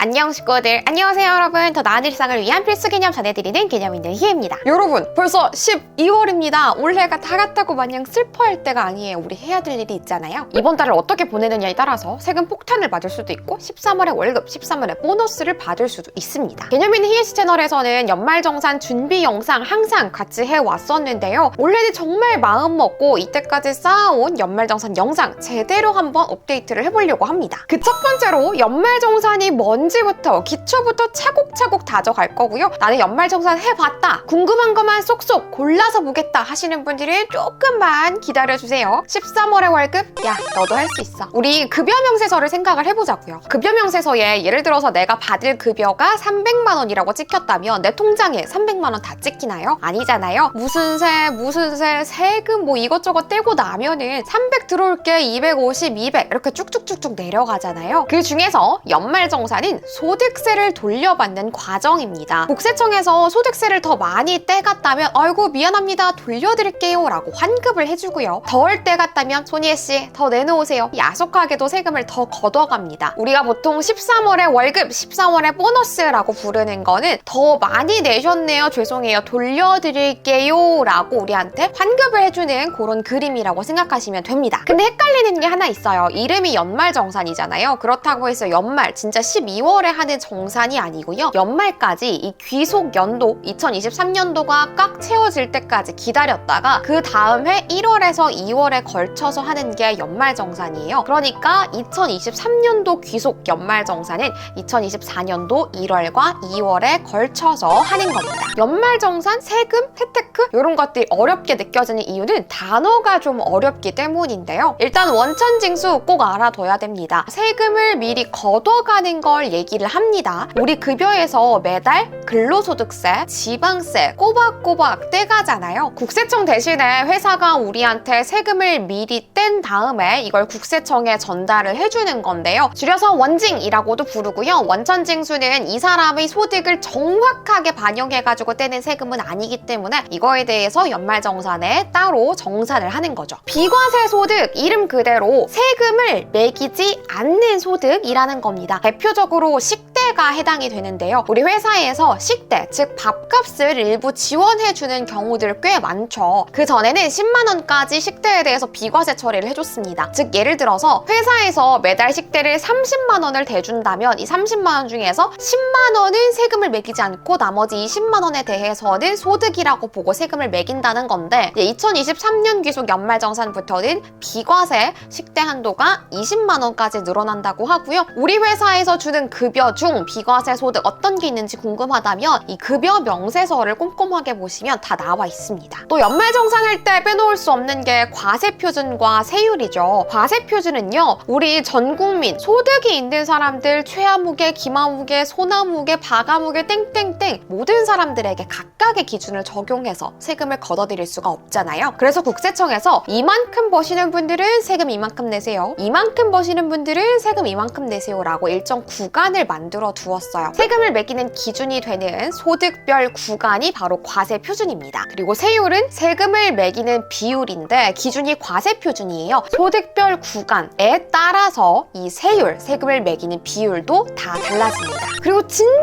안녕 식구들, 안녕하세요 여러분. 더 나은 일상을 위한 필수 개념 전해드리는 개념 있는 희애입니다. 여러분, 벌써 12월입니다. 올해가 다 갔다고 마냥 슬퍼할 때가 아니에요. 우리 해야 될 일이 있잖아요. 이번 달을 어떻게 보내느냐에 따라서 세금 폭탄을 맞을 수도 있고 13월에 월급, 13월에 보너스를 받을 수도 있습니다. 개념 있는 희애씨 채널에서는 연말정산 준비 영상 항상 같이 해왔었는데요. 올해는 정말 마음먹고 이때까지 쌓아온 연말정산 영상 제대로 한번 업데이트를 해보려고 합니다. 그 첫 번째로 연말정산이 뭔지부터 기초부터 차곡차곡 다져갈 거고요. 나는 연말정산 해봤다, 궁금한 것만 쏙쏙 골라서 보겠다 하시는 분들은 조금만 기다려주세요. 13월의 월급? 야, 너도 할 수 있어. 우리 급여 명세서를 생각을 해보자고요. 급여 명세서에 예를 들어서 내가 받을 급여가 300만 원이라고 찍혔다면 내 통장에 300만 원 다 찍히나요? 아니잖아요. 무슨 세, 세금 뭐 이것저것 떼고 나면은 300 들어올 게 250, 200 이렇게 쭉쭉쭉쭉 내려가잖아요. 그 중에서 연말정산은 소득세를 돌려받는 과정입니다. 국세청에서 소득세를 더 많이 떼갔다면 아이고 미안합니다, 돌려드릴게요 라고 환급을 해주고요. 덜 떼갔다면 손희애씨 더 내놓으세요, 야속하게도 세금을 더 걷어갑니다. 우리가 보통 13월에 월급, 14월에 보너스라고 부르는 거는 더 많이 내셨네요, 죄송해요, 돌려드릴게요 라고 우리한테 환급을 해주는 그런 그림이라고 생각하시면 됩니다. 근데 헷갈리는 게 하나 있어요. 이름이 연말정산이잖아요. 그렇다고 해서 연말 진짜 12월에 하는 정산이 아니고요. 연말까지 이 귀속 연도 2023년도가 꽉 채워질 때까지 기다렸다가 그 다음 해 1월에서 2월에 걸쳐서 하는 게 연말정산이에요. 그러니까 2023년도 귀속 연말정산은 2024년도 1월과 2월에 걸쳐서 하는 겁니다. 연말정산, 세금, 혜테크 이런 것들이 어렵게 느껴지는 이유는 단어가 좀 어렵기 때문인데요. 일단 원천징수 꼭 알아둬야 됩니다. 세금을 미리 걷어가는 걸 얘기를 합니다. 우리 급여에서 매달 근로소득세, 지방세 꼬박꼬박 떼가잖아요. 국세청 대신에 회사가 우리한테 세금을 미리 뗀 다음에 이걸 국세청에 전달을 해주는 건데요. 줄여서 원징이라고도 부르고요. 원천징수는 이 사람의 소득을 정확하게 반영해가지고 떼는 세금은 아니기 때문에 이거에 대해서 연말정산에 따로 정산을 하는 거죠. 비과세 소득, 이름 그대로 세금을 매기지 않는 소득이라는 겁니다. 대표적으로 식대가 해당이 되는데요. 우리 회사에서 식대, 즉 밥값을 일부 지원해주는 경우들 꽤 많죠. 그 전에는 10만 원까지 식대에 대해서 비과세 처리를 해줬습니다. 즉 예를 들어서 회사에서 매달 식대를 30만 원을 대준다면 이 30만 원 중에서 10만 원은 세금을 매기지 않고 나머지 20만 원에 대해서는 소득이라고 보고 세금을 매긴다는 건데 2023년 귀속 연말정산부터는 비과세 식대 한도가 20만 원까지 늘어난다고 하고요. 우리 회사에서 주는 급여 중 비과세 소득 어떤 게 있는지 궁금하다면 이 급여 명세서를 꼼꼼하게 보시면 다 나와 있습니다. 또 연말정산할 때 빼놓을 수 없는 게 과세표준과 세율이죠. 과세표준은요, 우리 전 국민 소득이 있는 사람들 최하무게, 기마무게, 소나무게, 바가무게 땡땡땡 모든 사람들에게 각각의 기준을 적용해서 세금을 걷어들일 수가 없잖아요. 그래서 국세청에서 이만큼 버시는 분들은 세금 이만큼 내세요, 이만큼 버시는 분들은 세금 이만큼 내세요 라고 일정 구간을 만들어 두었어요. 세금을 매기는 기준이 되는 소득별 구간이 바로 과세표준입니다. 그리고 세율은 세금을 매기는 비율인데 기준이 과세표준이에요. 소득별 구간에 따라서 이 세율, 세금을 매기는 비율도 다 달라집니다. 그리고 진짜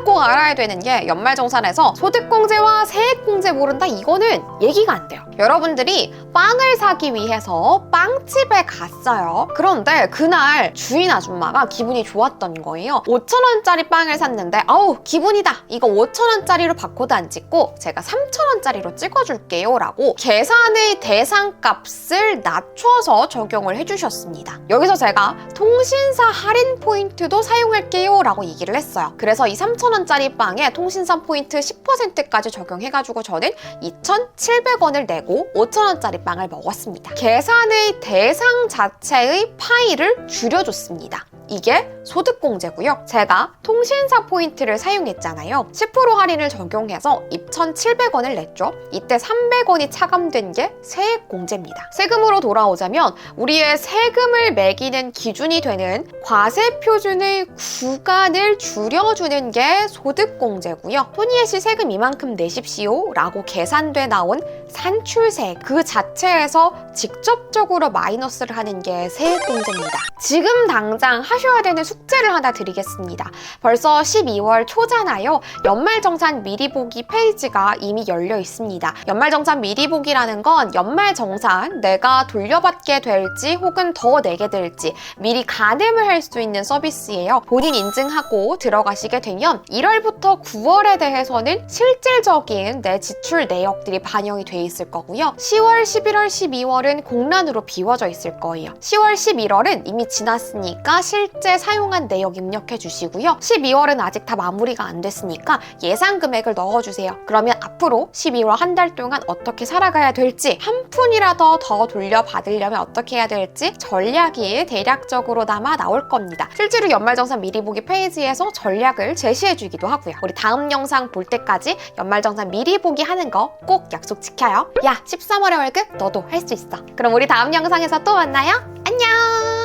꼭 알아야 되는 게 연말정산에서 소득공제와 세액공제 모른다? 이거는 얘기가 안 돼요. 여러분들이 빵을 사기 위해서 빵집에 갔어요. 그런데 그날 주인 아줌마가 기분이 좋았던 거예요. 5,000원짜리 빵을 샀는데 아우 기분이다, 이거 5,000원짜리로 바코드 안 찍고 제가 3,000원짜리로 찍어줄게요 라고 계산의 대상값을 낮춰서 적용을 해주셨습니다. 여기서 제가 통신사 할인 포인트도 사용할게요 라고 얘기를 했어요. 그래서 이 3,000원짜리 빵에 통신사 포인트 10%까지 적용해가지고 저는 2,700원을 내고 5,000원짜리 빵을 먹었습니다. 계산의 대상 자체의 파이를 줄여줬습니다. 이게 소득공제고요. 제가 통신사 포인트를 사용했잖아요. 10% 할인을 적용해서 2,700원을 냈죠. 이때 300원이 차감된 게 세액공제입니다. 세금으로 돌아오자면 우리의 세금을 매기는 기준이 되는 과세표준의 구간을 줄여주는 게 소득공제고요. 손희애씨 세금 이만큼 내십시오 라고 계산돼 나온 산출세 그 자체에서 직접적으로 마이너스를 하는 게 세액공제입니다. 지금 당장 하셔야 되는 숙제를 하나 드리겠습니다. 벌써 12월 초잖아요. 연말정산 미리 보기 페이지가 이미 열려 있습니다. 연말정산 미리 보기라는 건 연말정산 내가 돌려받게 될지 혹은 더 내게 될지 미리 가늠을 할 수 있는 서비스예요. 본인 인증하고 들어가시게 되면 1월부터 9월에 대해서는 실질적인 내 지출 내역들이 반영이 돼 있을 거고요. 10월, 11월, 12월은 공란으로 비워져 있을 거예요. 10월, 11월은 이미 지났으니까 실제 사용한 내역 입력해 주시고요. 12월은 아직 다 마무리가 안 됐으니까 예상 금액을 넣어주세요. 그러면 앞으로 12월 한 달 동안 어떻게 살아가야 될지, 한 푼이라도 더 돌려받으려면 어떻게 해야 될지 전략이 대략적으로나마 나올 겁니다. 실제로 연말정산 미리 보기 페이지에서 전략을 제시해주기도 하고요. 우리 다음 영상 볼 때까지 연말정산 미리 보기 하는 거 꼭 약속 지켜요. 야, 13월의 월급 너도 할 수 있어. 그럼 우리 다음 영상에서 또 만나요. 안녕!